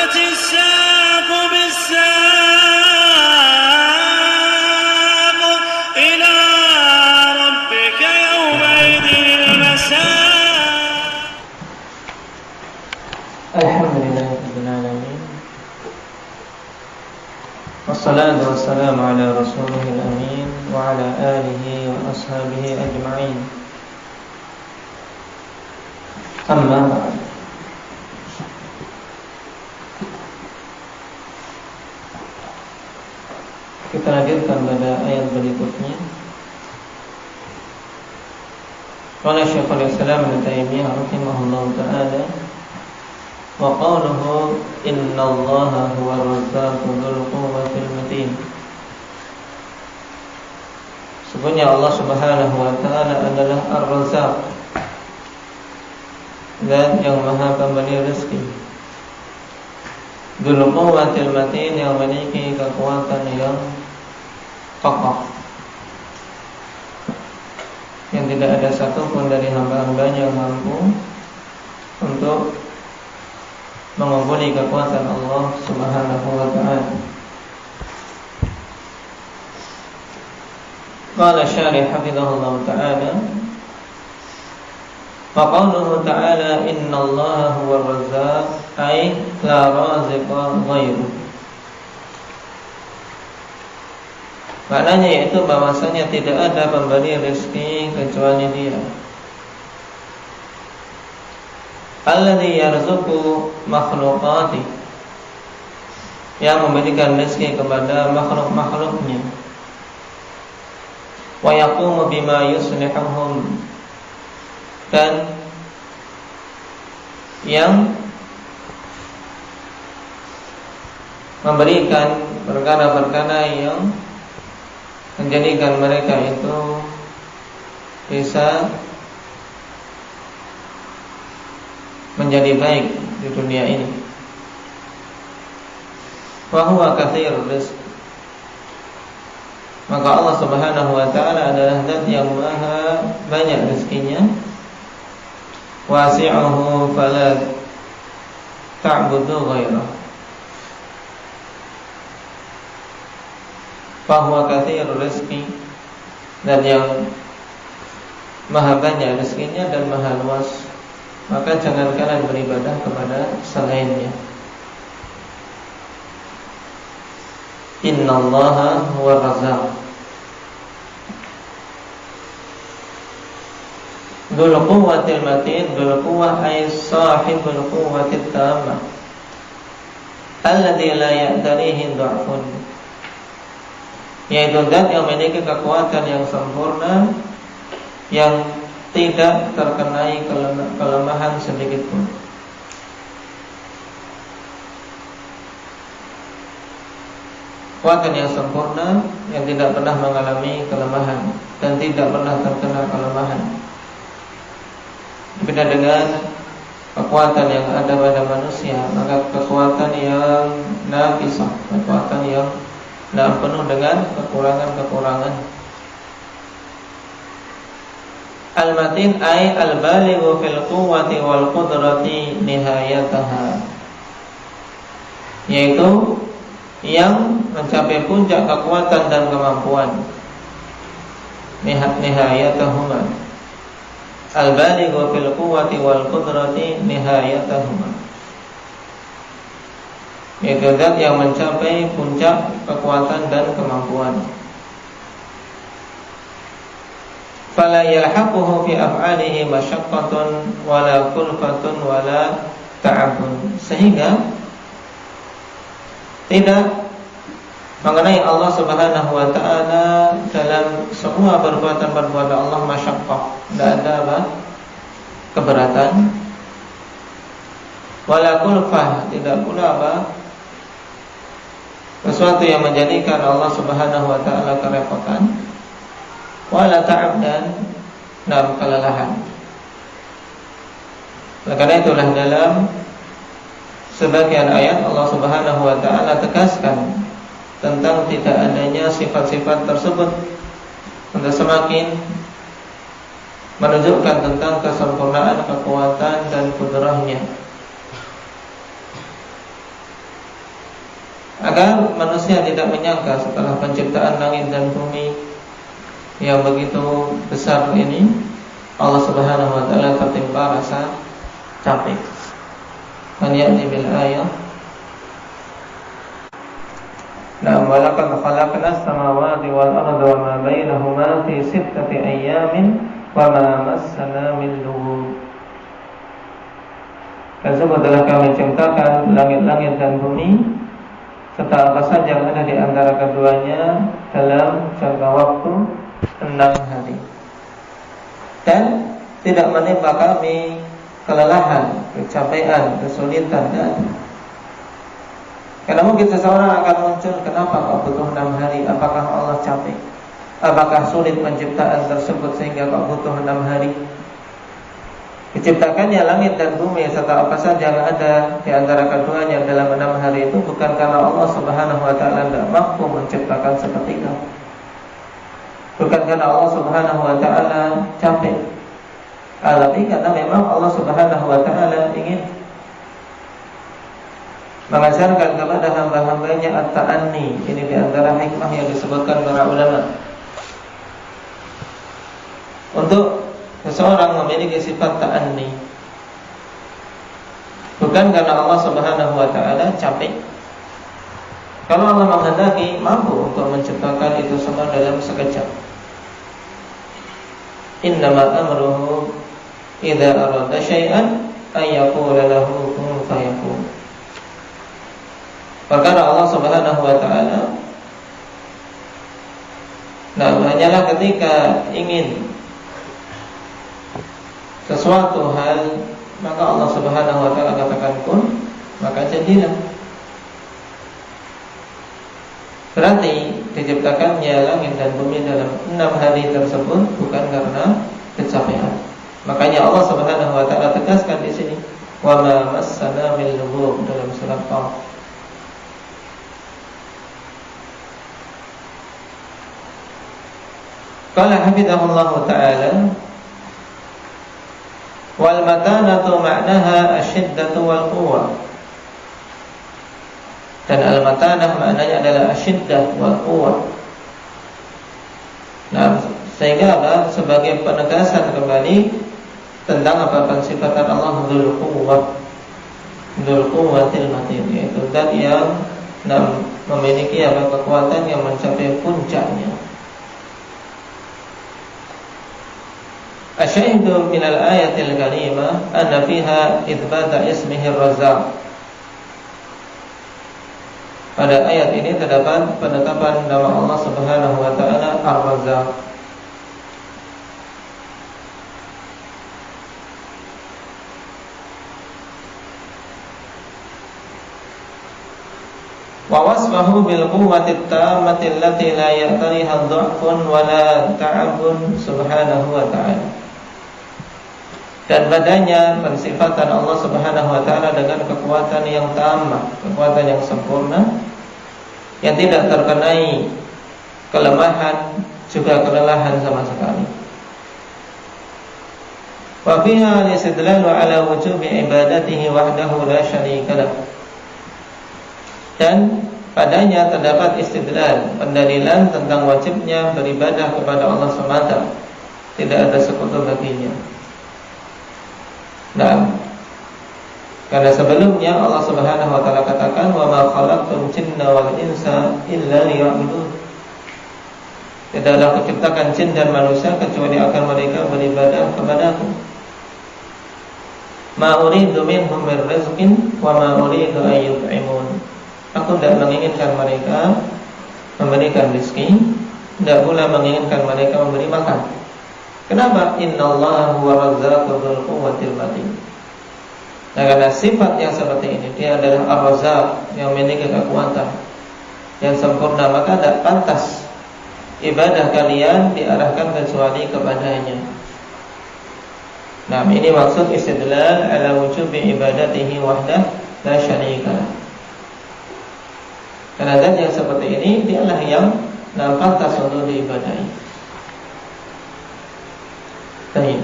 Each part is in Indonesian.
والتفت الساق بالساق إلى ربك يومئذ المساق. الحمد لله رب العالمين والصلاة والسلام على رسوله الأمين وعلى آله وأصحابه أجمعين. أما بعد. Kita lanjutkan pada ayat berikutnya. Qala Syekhul Islam Ibnu Taimiyah rahimahullahu taala wa qawluhu innallaha huwar razzaqu dzul quwwatil matin. Sebenarnya Allah Subhanahu wa taala adalah Ar-Razzaq, Zat yang Maha Pemberi rezeki. Dzul quwwatil matin, yang memiliki kekuatan yang kokoh, yang tidak ada satupun dari hamba-hambanya yang mampu untuk mengumpuli kekuatan Allah Subhanahu wa ta'ala. Qala syarih hafizahullah ta'ala wa qawluhu ta'ala innallaha huwar razzaq ay la raziqa ghairuh. Maknanya yaitu bahwasanya tidak ada pemberi rezeki kecuali Dia. Alladzi yarzuqu makhluqati, yang memberikan rezeki kepada makhluk-makhluknya. Wa yaqumu bima yuslihuhum, dan yang memberikan perkara-perkara yang menjadikan mereka itu bisa menjadi baik di dunia ini. Wa huwa katsirur rizq, maka Allah Subhanahu wa taala adalah zat yang maha banyak rezekinya. Wasi'uhu fala ta'budu ghairah. Bahwa katsirur rizqi, dan yang maha banyak rezekinya dan maha luas, maka jangan kalian beribadah kepada selainnya. Innallaha huwar razzaq dzul quwwatil matin. Dzul quwwah ay sahibul quwwatit tammah alladzi la ya'tarihi dha'fun, yaitu zat yang memiliki kekuatan yang sempurna, yang tidak terkenai kelemahan sedikit pun. Kekuatan yang sempurna, yang tidak pernah mengalami kelemahan dan tidak pernah terkena kelemahan. Berbeda dengan kekuatan yang ada pada manusia, maka kekuatan yang nafisah, kekuatan yang penuh dengan kekurangan-kekurangan. Al-matin ay al-balighu fil quwwati wal qudrati nihayataha, yaitu yang mencapai puncak kekuatan dan kemampuan. Nihayatahuma, al-balighu fil quwwati wal qudrati nihayatahuma, yaitu zat yang mencapai puncak kekuatan dan kemampuan. Fala yalhaquhu fi af'alihi masyaqqatun wala kulfatun wala ta'abun, sehingga tidak mengenai Allah Subhanahu wa ta'ala dalam semua perbuatan-perbuatan Allah masyaqqah, tidak ada apa? Keberatan. Wala kulfah, tidak pula apa? Sesuatu yang menjadikan Allah Subhanahu wa ta'ala kerepotan. Wala ta'ab, dan kelelahan. Karena itulah dalam sebagian ayat Allah Subhanahu wa ta'ala tegaskan tentang tidak adanya sifat-sifat tersebut untuk semakin menunjukkan tentang kesempurnaan kekuatan dan kudrahnya. agar manusia tidak menyangka setelah penciptaan langit dan bumi yang begitu besar ini, Allah Subhanahu wa taala tertimpa rasa capek. Man ya'ti bil ayah. Nah, walaqad khalaqnas samawati wal arda wa ma bainahuma fi sittati ayyamin wa ma massana min lughub. Dan sungguh telah kami ciptakan langit-langit dan bumi serta apa saja yang ada di antara keduanya dalam jangka waktu 6 hari. Dan tidak menimpa kami kelelahan, kecapean, kesulitan dan karena mungkin seseorang akan muncul, kenapa kok butuh 6 hari? Apakah Allah capek? Apakah sulit penciptaan tersebut sehingga kok butuh 6 hari? Diciptakannya langit dan bumi serta apa saja yang ada di antara keduanya dalam 6 hari itu bukan karena Allah Subhanahu wa taala tidak mampu menciptakan seketika. Bukan karena Allah Subhanahu wa taala capek. Tapi karena memang Allah Subhanahu wa taala ingin mengajarkan kepada hamba-hambanya at-ta'anni. Ini di antara hikmah yang disebutkan para ulama. Untuk seseorang memiliki sifat ta'anni, bukan karena Allah Subhanahu wa taala capek. Kalau Allah menghendaki, mampu untuk menciptakan itu semua dalam sekejap. Innama amruhu idza arada syai'an ay yaqula lahu kun fayakun. Perkara Allah Subhanahu wa taala, hanyalah ketika ingin sesuatu hal, maka Allah Subhanahu wa taala katakan kun, maka jadilah. Berarti diciptakannya langit dan bumi dalam 6 hari tersebut bukan karena kecapean. Makanya Allah Subhanahu wa taala tegaskan di sini, wa ma massana min lughub dalam surat Qaf. Qala hafizahullah ta'ala, wal matanatu ma'naha asyiddatu wal quwwah. Dan al-matanah maknanya adalah asyiddah wal quwwah. Nah, sehingga apa? Sebagai penegasan kembali tentang apa pensifatan Allah dzul quwwah, dzul quwwatil matin, yaitu zat yang memiliki apa kekuatan yang mencapai puncaknya. Asyaidu minal ayatil karimah anna fiha itsbata ismihi ar-razzaq. Pada ayat ini terdapat penetapan nama Allah Subhanahu wa taala Ar-Razzaq. Wa wasfahu bil quwwati at-tammati allati la ya'tariha dha'fun wa la ta'abun subhanahu wa ta'ala. Dan padanya pensifatan Allah Subhanahu wa taala dengan kekuatan yang tammah, kekuatan yang sempurna, yang tidak terkenai kelemahan juga kelelahan sama sekali. Wa fiha al-istidlalu ala wujubi ibadatihi wahdahu la syarika lah. Dan padanya terdapat istidlal, pendalilan tentang wajibnya beribadah kepada Allah semata, tidak ada sekutu baginya. Nah, karena sebelumnya Allah Subhanahu wa taala katakan, wa ma khalaqtul jinna wal insa illa liya'budun. Tidaklah kuciptakan jin dan manusia kecuali agar mereka beribadah kepadaku. Ma uridu minhum min rizqin wa ma uridu an yut'imun. Aku tidak menginginkan mereka memberikan rezeki, tidak pula menginginkan mereka memberi makan. Kenapa? Innallaha huwa razzaqu dzul quwwatil matin. Nah, karena sifat yang seperti ini, dia adalah Ar-Razzaq, yang memiliki kekuatan yang sempurna, maka tidak pantas ibadah kalian diarahkan kecuali kepadanya. Nah, ini maksud istidlal ala wujubi ibadatihi wahdah la syarika. Karena zat yang seperti ini dialah yang pantas untuk diibadahi. Baik.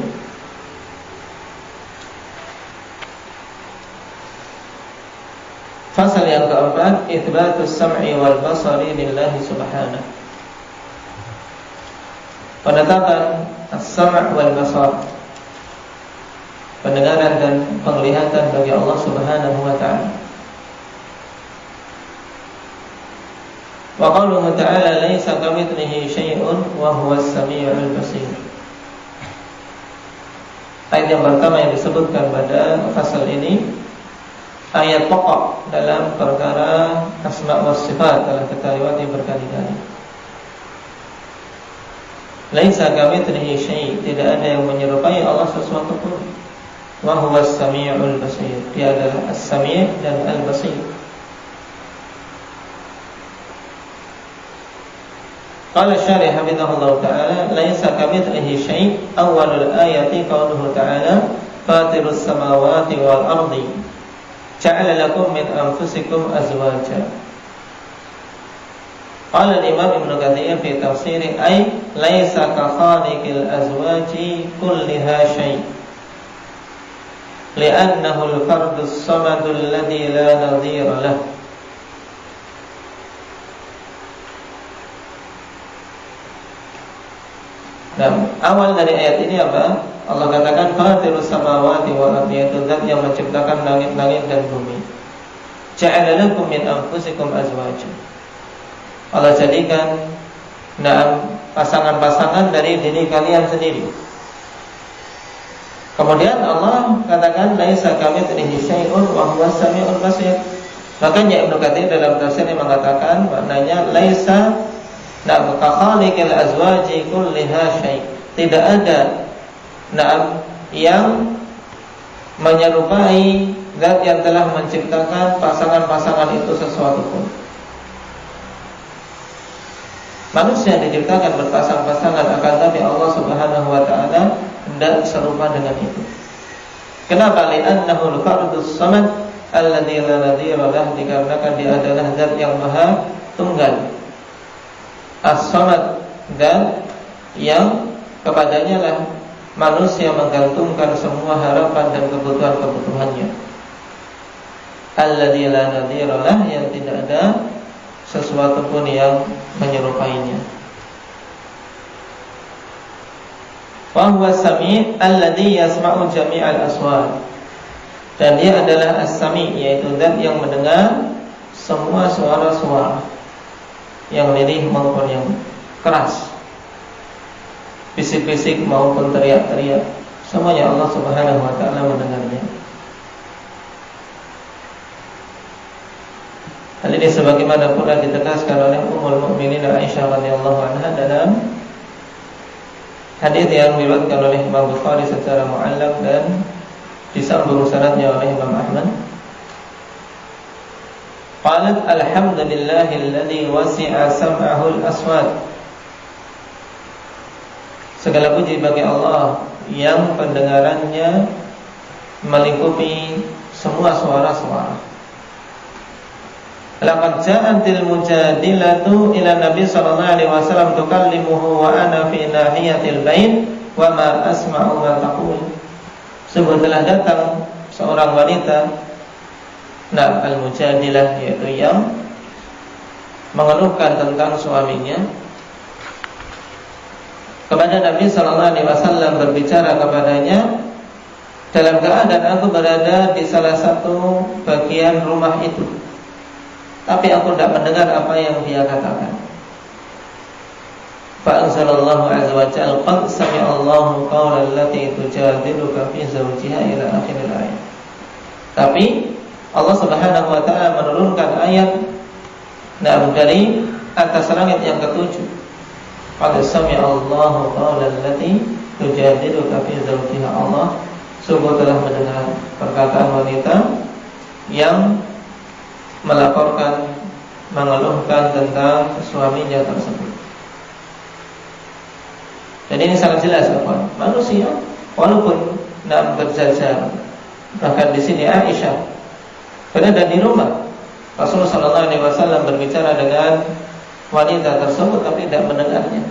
Fasal yang keempat, itsbatus sam'i wal basari lillahi subhanahu. Penetapan as-sam' wal basar, pendengaran dan penglihatan bagi Allah Subhanahu wa taala. Wa qauluhu ta'ala laisa kamitslihi syai'un wa huwas samiul basir. Ayat yang pertama yang disebutkan pada fasal ini ayat pokok dalam perkara asma wa sifat, telah kita lewati berkali-kali. Laisa kamitslihi syai', tidak ada yang menyerupai Allah sesuatu pun. Wa huwas samiul basir, dia adalah as-sami' dan al-basir. Qala syarih hafizahullah ta'ala, laisa kamitslihi syai', awwalul ayati qauluhu ta'ala, fatirus samawati wal ardi, ja'ala lakum min anfusikum azwaja. Qala al-Imam Ibnu Katsir fi tafsirih, ay laisa ka khaliqil azwaji kulliha syai', li'annahu al-fardus samadul ladzi la nadhira lahu. Nah, awal dari ayat ini apa? Allah katakan fatirus samawati wal ardi, yaitu zat yang menciptakan langit-langit dan bumi. Ja'ala lakum min anfusikum azwaja. Allah jadikan pasangan-pasangan dari diri kalian sendiri. Kemudian Allah katakan laisa kamitslihi syai'un wa huwas samiul basir. Makanya Ibnu Katsir dalam tafsirnya mengatakan maknanya laisa ka khaliqil azwaji kulliha syai'. Tidak ada yang menyerupai zat yang telah menciptakan pasangan-pasangan itu sesuatu pun. Manusia diciptakan berpasang-pasangan, akan tapi Allah Subhanahu wa taala tidak serupa dengan itu. Kenapa? Li'annahu al-fardus samad alladzi la nadhira lahu, dikarenakan dia adalah zat yang maha tunggal, as-samad, dan yang kepadanya lah manusia menggantungkan semua harapan dan kebutuhan-kebutuhannya. Alladzi la nadhira lahu, yang tidak ada sesuatu pun yang menyerupainya. Wa huwa sami' alladzi yasma'u jami'al aswat, dan dia adalah as-sami', yaitu zat yang mendengar semua suara-suara, yang lirih maupun yang keras, bisik-bisik maupun teriak-teriak, semuanya Allah Subhanahu wa taala mendengarnya. Hal ini sebagaimana pula ditegaskan oleh Ummul Mukminin Aisyah radhiyallahu anha dalam hadis yang diriwayatkan oleh Imam Bukhari secara mu'allaq dan disambung sanadnya oleh Imam Ahmad. Qalat alhamdulillahilladzi wasi'a sam'ahu al-aswat. Segala puji bagi Allah yang pendengarannya melingkupi semua suara-suara. Laqad ja'atil mujadilatu ila Nabi sallallahu alaihi wasallam tukallimuhu wa ana fi nahiyatil bait wa ma asma'u ma taqul. Sungguh telah datang seorang wanita, al-mujadilah, yaitu yang mengeluhkan tentang suaminya, kepada Nabi sallallahu alaihi wasallam, berbicara kepadanya dalam keadaan aku berada di salah satu bagian rumah itu, tapi aku tidak mendengar apa yang dia katakan. Fa anzalallahu azza wa jalla qad sami'a Allahu qawla allati tujadiluka fi zawjiha ila akhir ayat. Tapi Allah Subhanahu wa taala menurunkan ayat dari atas langit yang ketujuh. Qad sami'a Allahu qawla allati tujadiluka fi zawjiha. Allah sungguh telah mendengar perkataan wanita yang melaporkan, mengeluhkan tentang suaminya tersebut. Dan ini sangat jelas, apa? Manusia walaupun berjajar, bahkan di sini Aisyah berada di rumah Rasulullah sallallahu alaihi wasallam berbicara dengan wanita tersebut, tapi tidak mendengarnya.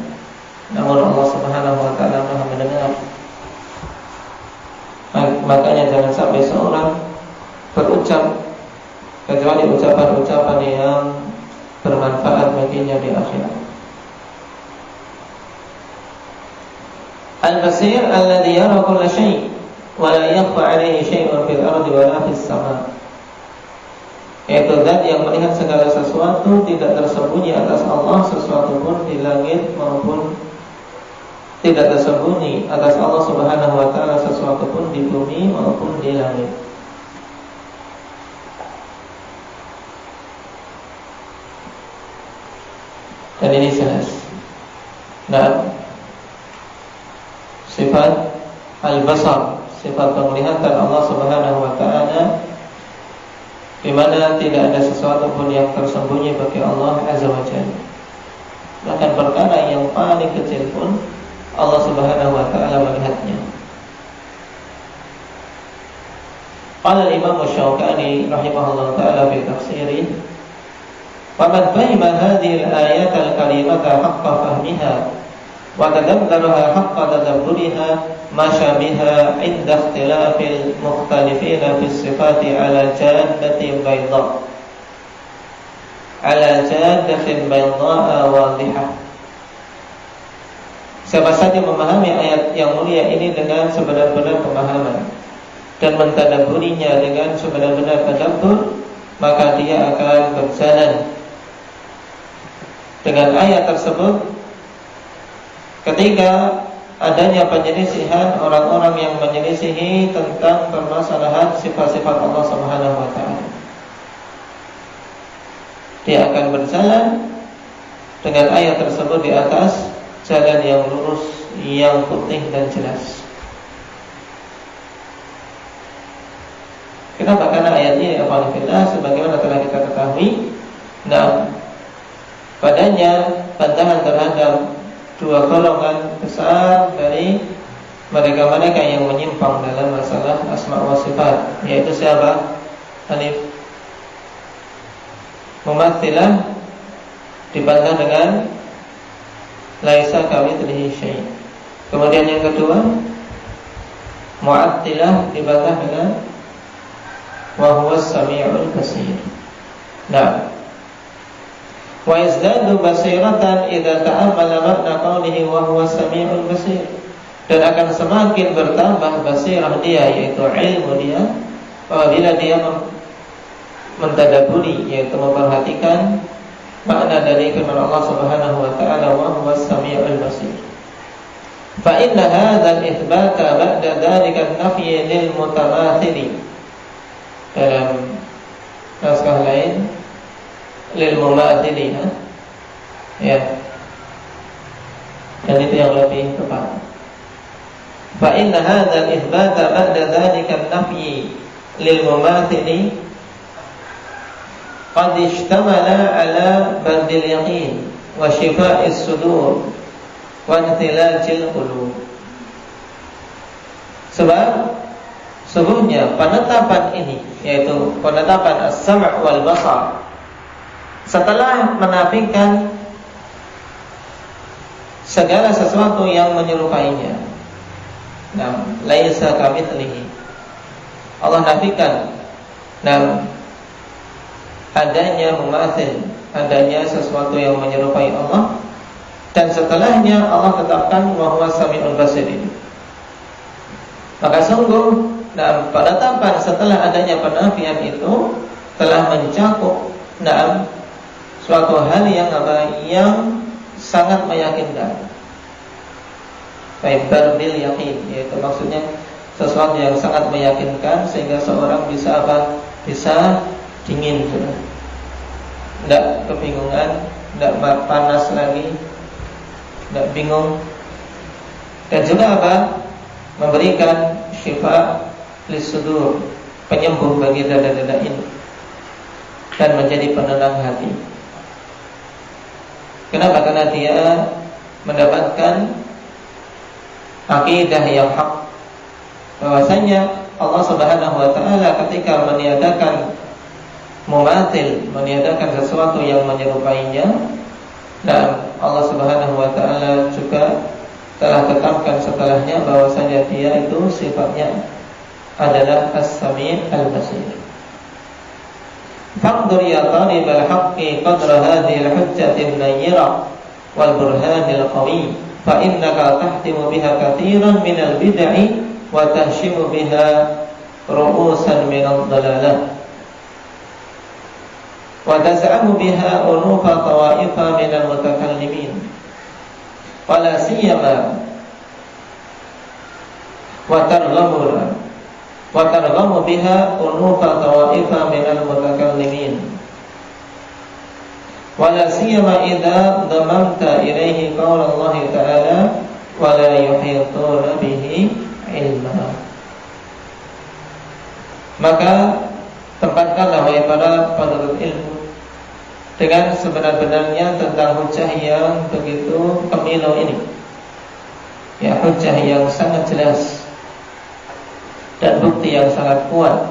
Namun Allah Subhanahu wa taala Maha mendengar. Makanya jangan sampai seorang berucap kecuali ucapan-ucapan yang bermanfaat baginya di akhirat. Al-Basir alladhi yara kulla syai' wa la yakhfa 'alaihi syai'un fil ardi wa la fis sama'. Yaitu zat yang melihat segala sesuatu, tidak tersembunyi atas Allah sesuatu pun di langit maupun tidak tersembunyi atas Allah Subhanahu wa taala sesuatu pun di bumi maupun di langit. Dan ini jelas. Nah, sifat al-basar, sifat penglihatan Allah Subhanahu wa taala, di mana tidak ada sesuatu pun yang tersembunyi bagi Allah Azza wa Jalla. Bahkan perkara yang paling kecil pun Allah Subhanahu wa taala melihatnya. Qala al-Imam Asy-Syaukani rahimahullah taala fi tafsirih, "Wa man fahima hadhihi al-ayat al-karimata haqqa fahmiha wa tadabbaraha haqqa tadabburiha masya biha 'inda ikhtilafil mukhtalifina fi sifati 'ala jaddatin bayda'." Ala jaddatin bayda'a wadihah. Siapa saja memahami ayat yang mulia ini dengan sebenar-benar pemahaman dan mentadabburinya dengan sebenar-benar tadabbur, maka dia akan berjalan dengan ayat tersebut ketika adanya penyelisihan orang-orang yang menyelisihi tentang permasalahan sifat-sifat Allah Subhanahu wa taala. Dia akan berjalan dengan ayat tersebut di atas jalan yang lurus, yang putih dan jelas. Kenapa? Karena ayat ini alhamdulillah sebagaimana telah kita ketahui, nah, padanya bantahan terhadap dua golongan besar dari mereka-mereka yang menyimpang dalam masalah asma wa sifat, yaitu siapa? Alif Mumatsilah dibantah dengan laisa kamitslihi syai'. Kemudian yang kedua, Mu'attilah dibantah dengan wa huwas sami'ul basir. Nah, wa yazdadu basiratan idza ta'ammala makna qawlihi wa huwas sami'ul basir. Dan akan semakin bertambah basirah dia, yaitu ilmu dia, apabila dia mentadabburi, yaitu memperhatikan makna dari firman Allah Subhanahu wa taala wa huwas sami'ul basir. Fa inna hadzal itsbata ba'da dzalika an-nafy lil mutamathili. Dalam naskah lain lil mumathili, ya. Dan itu yang lebih tepat. Fa inna hadzal itsbata ba'da dzalika an-nafy lil mumathili qad ishtamala ala badil yaqin wa shifa'is sudur wa intilajil qulub. Sebab sesungguhnya penetapan ini, yaitu penetapan as-sam' wal basar, setelah menafikan segala sesuatu yang menyerupainya. Nah, laisa kamitslihi. Allah nafikan adanya mumatsil, adanya sesuatu yang menyerupai Allah, dan setelahnya Allah tetapkan wa huwas sami'ul basir. Maka sungguh penetapan setelah adanya penafian itu telah mencakup suatu hal yang sangat meyakinkan. Faibar bil yakin, yaitu maksudnya sesuatu yang sangat meyakinkan sehingga seorang bisa bisa dingin, tidak kebingungan, tidak panas lagi, tidak bingung. Dan juga memberikan syifa lis-sudur, penyembuh bagi dada-dada ini, dan menjadi penenang hati. Kenapa? Karena dia mendapatkan akidah yang hak, bahwasanya Allah Subhanahu wa taala ketika meniadakan mumatil, meniadakan sesuatu yang menyerupainya, dan Allah Subhanahu wa taala juga telah tetapkan setelahnya bahwasanya dia itu sifatnya adalah as-sami' al-basir. Fanzur ya talibal haqqi qadra hadhihi al-hujjati an-nayyira wal burhanil qawi fa innaka tahtimu biha katsiran minal bid'i wa tahshimu biha ru'usan minad dhalalah wa taz'amu biha unufa tawaifa minal mutakallimin wala siyama wa targhamu biha unufa tawaifa minal mutakallimin wala siyama idza dhamamta ilaihi qaula Allah ta'ala wala yuhituna bihi ilma. Maka tempatkanlah wahai para penuntut ilmu dengan sebenar-benarnya tentang hujjah yang begitu kemilau ini, ya, hujjah yang sangat jelas dan bukti yang sangat kuat.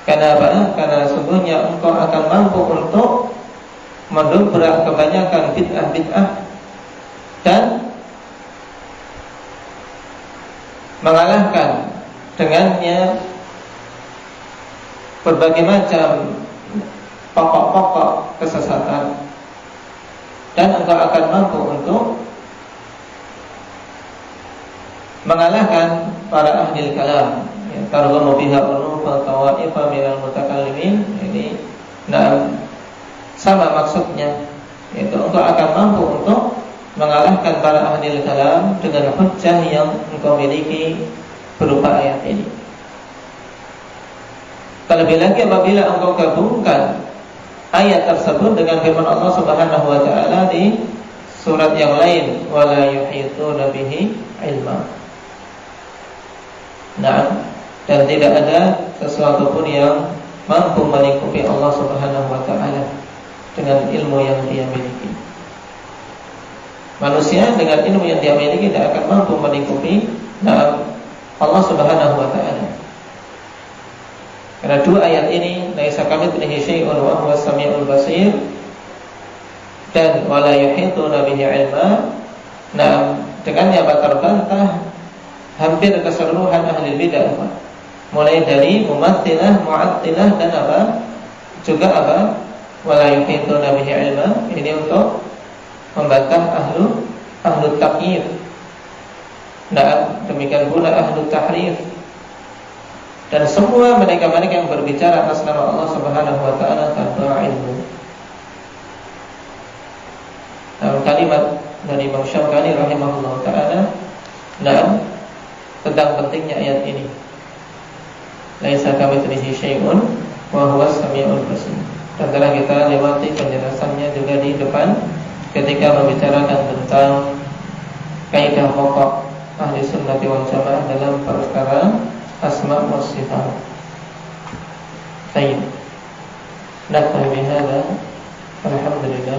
Kenapa? Karena sesungguhnya engkau akan mampu untuk mendobrak kebanyakan bid'ah-bid'ah dan mengalahkan dengannya berbagai macam pokok-pokok kesesatan, dan engkau akan mampu untuk mengalahkan para ahli kalam, ya, targhamu biha unufa tawaifa minal mutakallimin. Ini sama maksudnya, yaitu engkau akan mampu untuk mengalahkan para ahli kalam dengan hujjah yang engkau miliki berupa ayat ini. Terlebih lagi apabila engkau gabungkan ayat tersebut dengan firman Allah Subhanahu wa taala di surat yang lain, wala yuhituna bihi ilma. Nah, dan tidak ada sesuatu pun yang mampu melingkupi Allah Subhanahu wa taala dengan ilmu yang dia miliki. Manusia dengan ilmu yang dia miliki tidak akan mampu melingkupi Allah Subhanahu wa taala. Karena dua ayat ini, laisa kamitslihi syai'un wa huwas samiul basir dan wala yuhituna bihi ilma, dengannya terbantah hampir keseluruhan ahli bidah, mulai dari mumattilah, mu'attilah, dan juga wala yuhituna bihi ilma. Ini untuk membantah ahlu takyif. Demikian pula ahlu tahrif dan semua mereka-mereka yang berbicara atas nama Allah Subhanahu wa taala tanpa ilmu. Kalimat dari Imam Syafi'i rahimahullah taala tentang pentingnya ayat ini. Laisa kamitslihi syai'un wa huwas samiul basir. Dan telah kita lewati penjelasannya juga di depan ketika membicarakan tentang kaidah pokok ahli sunnati wal jamaah dalam perkara asma wa sifat. Baik. Naktafi bihadza. Alhamdulillah.